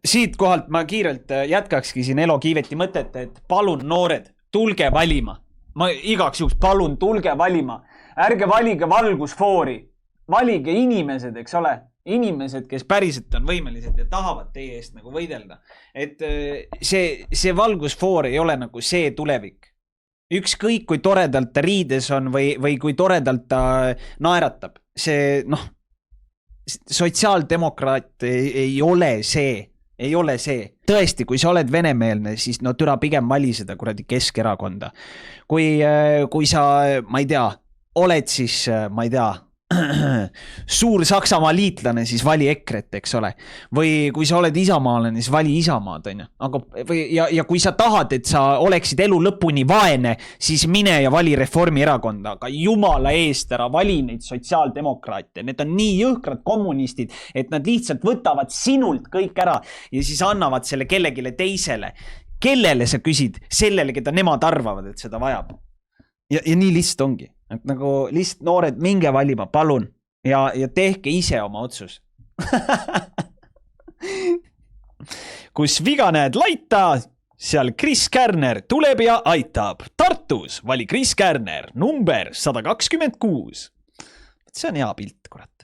siit kohalt ma kiirelt jätkakski siin Elo Kiiveti mõtet, et palun noored, tulge valima. Ma igaks juhuks palun tulge valima. Ärge valige valgusfoori. Valige inimesed, eks ole. Inimesed, kes päriselt on võimelised ja tahavad teie eest nagu võidelda. Et see valgusfoor ei ole nagu see tulevik. Ükskõik kui toredalt ta riides on või kui toredalt ta naeratab. See, sotsiaaldemokraat ei ole see. Ei ole see. Tõesti, kui sa oled venemeelne, siis türa pigem vali seda kuradi Keskerakonda. Kui sa, ma ei tea, oled siis, ma ei tea, suur Saksamaa liitlane, siis vali EKRE-t, eks ole. Või kui sa oled isamaalane, siis vali Isamaad, on ju. Ja kui sa tahad, et sa oleksid elu lõpuni vaene, siis mine ja vali Reformierakonda. Aga jumala eest ära vali neid sotsiaaldemokraate. Need on nii jõhkrad kommunistid, et nad lihtsalt võtavad sinult kõik ära ja siis annavad selle kellegile teisele. Kellele sa küsid? Sellele, keda nemad arvavad, et seda vajab. Ja nii lihtsalt ongi. Et nagu lihtsalt noored, minge valima, palun. Ja tehke ise oma otsus. Kus viga näed laita, seal Chris Kärner tuleb ja aitab. Tartus vali Chris Kärner, number 126. See on hea pilt, kurat.